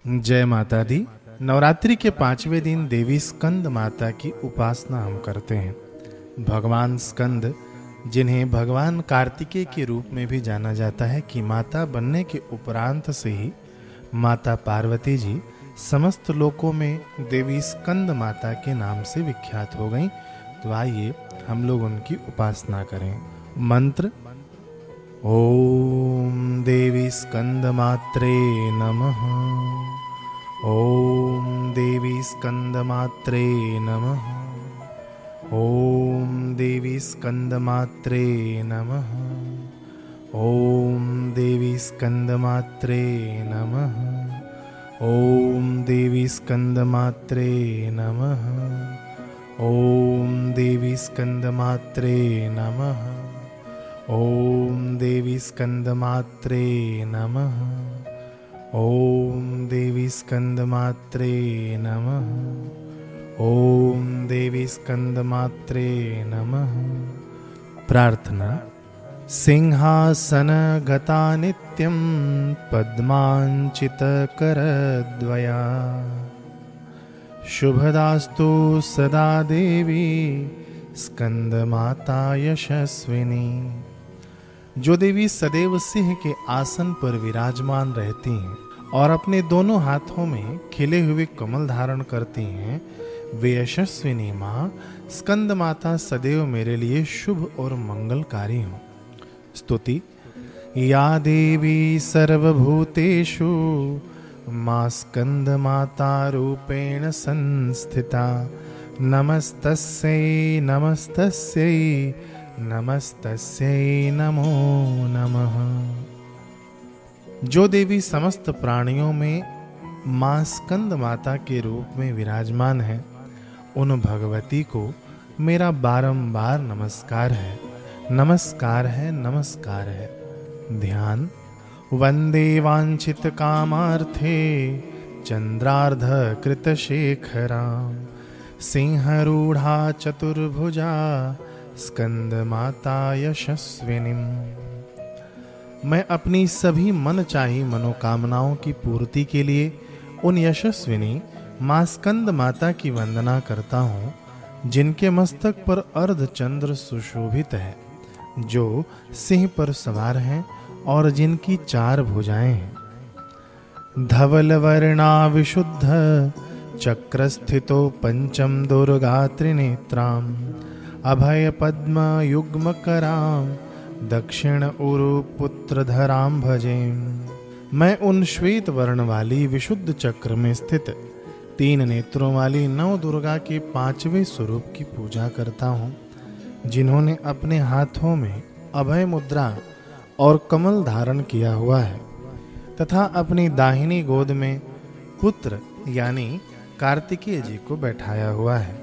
जय माता दी। नवरात्रि के 5वें दिन देवी स्कंद माता की उपासना हम करते हैं। भगवान स्कंद, जिन्हें भगवान कार्तिकेय के रूप में भी जाना जाता है, कि माता बनने के उपरांत से ही माता पार्वती जी समस्त लोकों में देवी स्कंद माता के नाम से विख्यात हो गईं। तो आइए हम लोग उनकी उपासना करें। मंत्र: ओम देवी स्कंद मात्रे नमः। ओम देवी स्कंद मात्रे नमः। ओम देवी स्कंद मात्रे नमः। ओम देवी स्कंद मात्रे नमः। ओम देवी स्कंद मात्रे नमः। ओम देवी स्कंद मात्रे नमः। ओम देवी स्कंद मात्रे नमः। ओम देवी स्कंद मात्रे नमः। ओम देवी स्कंद मात्रे नमः। प्रार्थना: सिंहासन गता नित्यं पद्मांचित करद्वया, शुभदास्तु सदा देवी स्कंद माता यशस्विनी। जो देवी सदैव सिंह के आसन पर विराजमान रहती हैं और अपने दोनों हाथों में खिले हुए कमल धारण करती हैं, वे यशस्विनी माँ स्कंद माता सदैव मेरे लिए शुभ और मंगलकारी हों। स्तुति: या देवी सर्वभूतेषु मां स्कंद माता रूपेण संस्थिता, नमस्तस्यै नमस्तस्यै नमस्तस्यै नमो नमः। जो देवी समस्त प्राणियों में मां स्कंद माता के रूप में विराजमान है, उन भगवती को मेरा बारंबार नमस्कार है, नमस्कार है, नमस्कार है। ध्यान: वंदे वांछित कामार्थे चंद्रार्ध कृत शेखराम, सिंहरूढ़ा चतुर्भुजा स्कंद माता यशस्विनीम। मैं अपनी सभी मन चाही मनोकामनाओं की पूर्ति के लिए उन यशस्विनी मां स्कंद माता की वंदना करता हूँ, जिनके मस्तक पर अर्धचंद्र सुशोभित है, जो सिंह पर सवार हैं और जिनकी 4 भुजाएं हैं। धवल वर्णा विशुद्ध चक्रस्थितो पंचम दुर्गा त्रिनेत्राम, अभय पद्म युग्म कराम दक्षिण उरु पुत्र धराम भजेम। मैं उन श्वेत वर्ण वाली विशुद्ध चक्र में स्थित 3 नेत्रों वाली 9 दुर्गा के 5वें स्वरूप की पूजा करता हूँ, जिन्होंने अपने हाथों में अभय मुद्रा और कमल धारण किया हुआ है तथा अपनी दाहिनी गोद में पुत्र यानी कार्तिकेय जी को बैठाया हुआ है।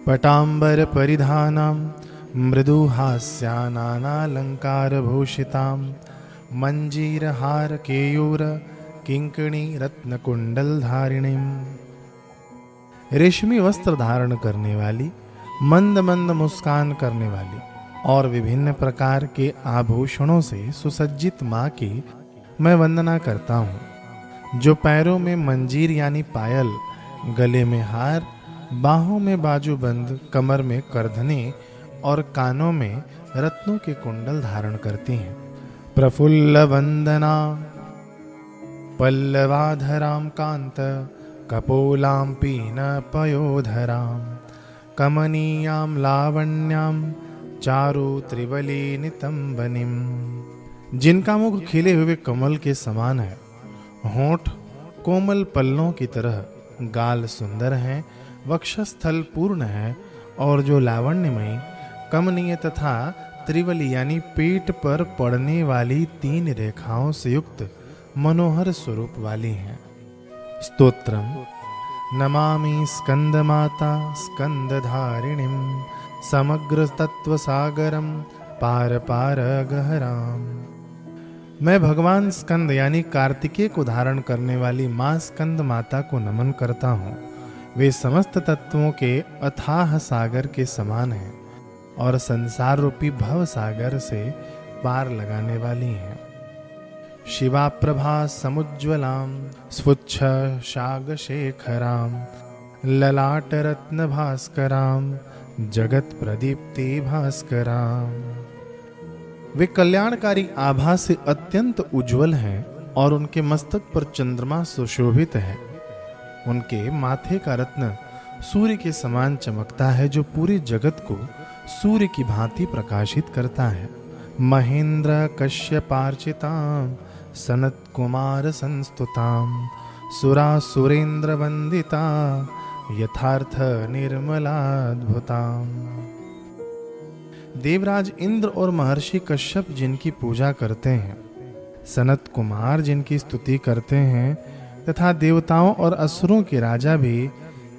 पटांबर परिधानाम मृदुहास्या नानालंकार भूषिताम, मंजीर हार केयूर किंकणी रत्न कुंडल धारिणीम। रेशमी वस्त्र धारण करने वाली, मंद मंद मुस्कान करने वाली और विभिन्न प्रकार के आभूषणों से सुसज्जित माँ की मैं वंदना करता हूँ, जो पैरों में मंजीर यानी पायल, गले में हार, बाहों में बाजूबंद, कमर में करधने और कानों में रत्नों के कुंडल धारण करती हैं। प्रफुल्ल वंदना पल्लवाधराम कांत कपोलाम पीन पयोधराम, कमनीयाम लावण्याम चारु त्रिवली नितंबनिम। जिनका मुख खिले हुए कमल के समान है, होंठ कोमल पल्लों की तरह, गाल सुंदर हैं, वक्षस्थल पूर्ण है और जो लावण्यमयी, कमनीय तथा त्रिवली यानी पेट पर पड़ने वाली 3 रेखाओं से युक्त मनोहर स्वरूप वाली हैं। स्तोत्रम: नमामि स्कंद माता स्कंद धारिणीम, समग्र तत्व सागरम पार पार गहराम। मैं भगवान स्कंद यानी कार्तिकेय को धारण करने वाली मां स्कंद माता को नमन करता हूँ। वे समस्त तत्वों के अथाह सागर के समान हैं और संसार रूपी भव सागर से पार लगाने वाली हैं। शिवा प्रभा समुज्ज्वलां स्वच्छ शागशेखरां ललाटरत्न भास्करां जगत प्रदीप्ति भास्करां। वे कल्याणकारी आभा से अत्यंत उज्जवल हैं और उनके मस्तक पर चंद्रमा सुशोभित है। उनके माथे का रत्न सूर्य के समान चमकता है, जो पूरे जगत को सूर्य की भांति प्रकाशित करता है। महेंद्र कश्यपार्चितां सनत कुमार संस्तुतां सुरा सुरेंद्र वंदिता यथार्थ निर्मलाद्भुतां। देवराज इंद्र और महर्षि कश्यप जिनकी पूजा करते हैं, सनत कुमार जिनकी स्तुति करते हैं तथा देवताओं और असुरों के राजा भी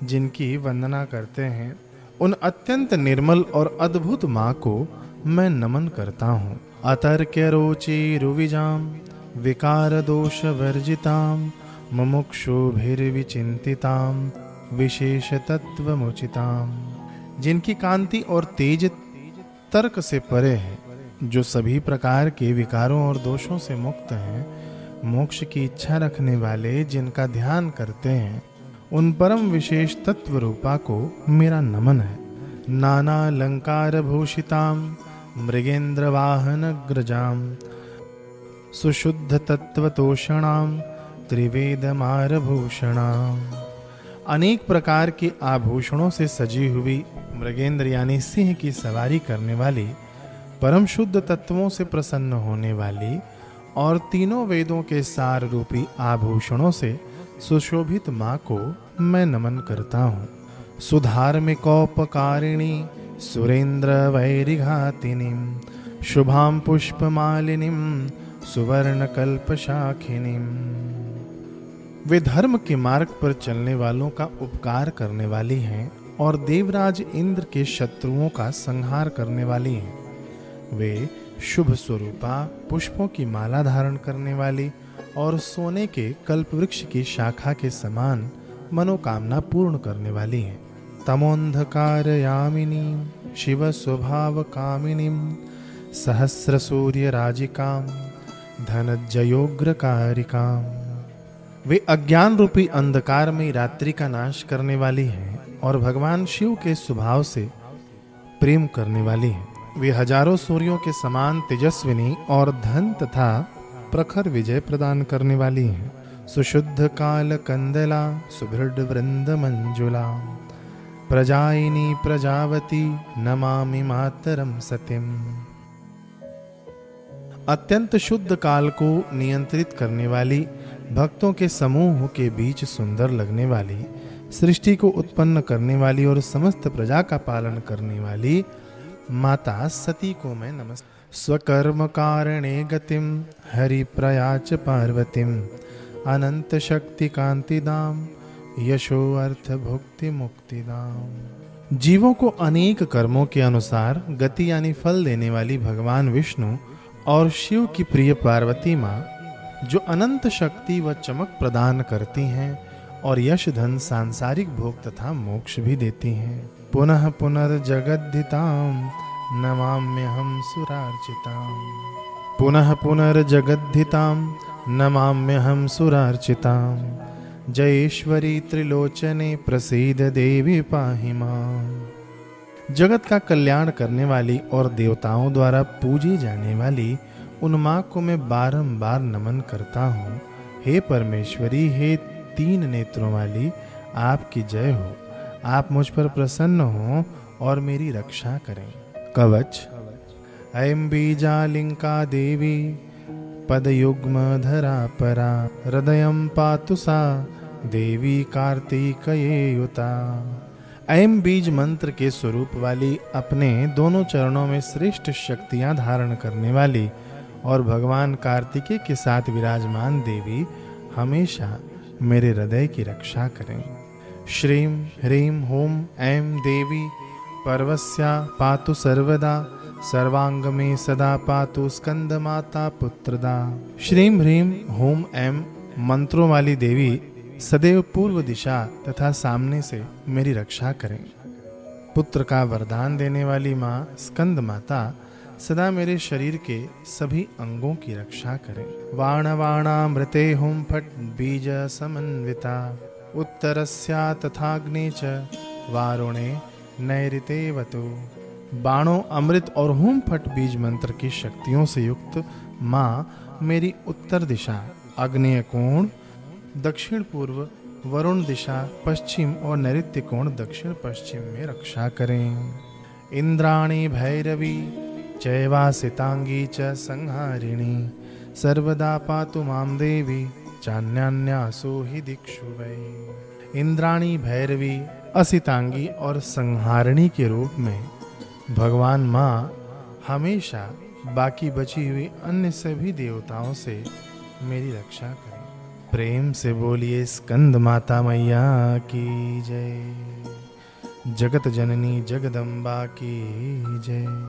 जिनकी वंदना करते हैं, उन अत्यंत निर्मल और अद्भुत माँ को मैं नमन करता हूँ। अतर्क्य रोचि रुविजाम विकार दोष वर्जिताम मुमुक्षुभिर्विचिंतिताम विशेष तत्वमुचिताम। जिनकी कांति और तेज तर्क से परे है, जो सभी प्रकार के विकारों और दोषों से मुक्त हैं, मोक्ष की इच्छा रखने वाले जिनका ध्यान करते हैं, उन परम विशेष तत्व रूपा को मेरा नमन है। नाना अलंकार भूषिताम मृगेंद्र वाहन ग्रजाम सुशुद्ध तत्वतोषणाम त्रिवेद मारभूषणाम। अनेक प्रकार के आभूषणों से सजी हुई मृगेंद्र यानी सिंह की सवारी करने वाली, परम शुद्ध तत्वों से प्रसन्न होने वाली और तीनों वेदों के सार रूपी आभूषणों से सुशोभित माँ को मैं नमन करता हूँ। सुधार्मिकोपकारिणी सुरेंद्र वैरिघातिनीं शुभां पुष्पमालिनीं सुवर्ण कल्पशाखिनीं। वे धर्म के मार्ग पर चलने वालों का उपकार करने वाली हैं और देवराज इंद्र के शत्रुओं का संहार करने वाली हैं। वे शुभ स्वरूपा पुष्पों की माला धारण करने वाली और सोने के कल्पवृक्ष की शाखा के समान मनोकामना पूर्ण करने वाली हैं। तमोन्धकारयामिनी शिव स्वभाव कामिनीं सहस्र सूर्य राजिकां धनज्जयोग्रकारिकां। वे अज्ञान रूपी अंधकार में रात्रि का नाश करने वाली हैं और भगवान शिव के स्वभाव से प्रेम करने वाली हैं। वे हजारों सूर्यों के समान तेजस्विनी और धन तथा प्रखर विजय प्रदान करने वाली हैं। सुशुद्ध काल कंदला सुभृड वृंद मंजुला प्रजायिनी प्रजावती नमामि मातरम सतीम। अत्यंत शुद्ध काल को नियंत्रित करने वाली, भक्तों के समूह के बीच सुंदर लगने वाली, सृष्टि को उत्पन्न करने वाली और समस्त प्रजा का पालन करने वाली माता सती को मैं नमस्कार। स्वकर्म कारणे गतिम हरि प्रयाच पार्वतीम अनंत शक्ति कांतिदाम यशो अर्थ भुक्ति मुक्तिदाम। जीवों को अनेक कर्मों के अनुसार गति यानी फल देने वाली भगवान विष्णु और शिव की प्रिय पार्वती माँ, जो अनंत शक्ति व चमक प्रदान करती हैं और यश धन सांसारिक भोग तथा मोक्ष भी देती हैं। पुनः पुनर्जगद्धितां नमाम्यहं सुरार्चितां। पुनः पुनर्जगद्धितां नमाम्यहं सुरार्चितां। जयेश्वरी त्रिलोचने प्रसीद देवी पाहि मां। जगत का कल्याण करने वाली और देवताओं द्वारा पूजी जाने वाली उन माँ को मैं बारंबार नमन करता हूँ। हे परमेश्वरी, हे तीन नेत्रों वाली, आपकी जय हो। आप मुझ पर प्रसन्न हो और मेरी रक्षा करें। कवच। ऐं बीजालिंका देवी पदयुग्म धरा परा हृदयं पातु सा देवी कार्तिकये युता। ऐं बीज मंत्र के स्वरूप वाली, अपने दोनों चरणों में श्रेष्ठ शक्तियां धारण करने वाली और भगवान कार्तिकेय के साथ विराजमान देवी हमेशा मेरे हृदय की रक्षा करें। श्रीं ह्रीं हूं ऐं देवी पर्वस्या पातु सर्वदा सर्वांग में सदा पातु स्कंद माता पुत्रदा। श्रीं ह्रीं हूं ऐं मंत्रों वाली देवी सदैव पूर्व दिशा तथा सामने से मेरी रक्षा करें। पुत्र का वरदान देने वाली माँ स्कंद माता सदा मेरे शरीर के सभी अंगों की रक्षा करें। वाणवाणामृते हुम फट बीज समन्विता उत्तरस्या तथाग्ने च वारुणे नैऋतेवतु। बाणों, अमृत और हुम फट बीज मंत्र की शक्तियों से युक्त माँ मेरी उत्तर दिशा, आग्नेय कोण, दक्षिण पूर्व, वरुण दिशा पश्चिम और नैऋत्य कोण दक्षिण पश्चिम में रक्षा करें। इंद्राणी भैरवी चैवासितांगी च संहारिणी सर्वदा पातु माम देवी चान्यान्यासो हि दिक्षु वै। इंद्राणी, भैरवी, असितांगी और संहारिणी के रूप में भगवान माँ हमेशा बाकी बची हुई अन्य सभी देवताओं से मेरी रक्षा करें। प्रेम से बोलिए स्कंद माता मैया की जय। जगत जननी जगदम्बा की जय।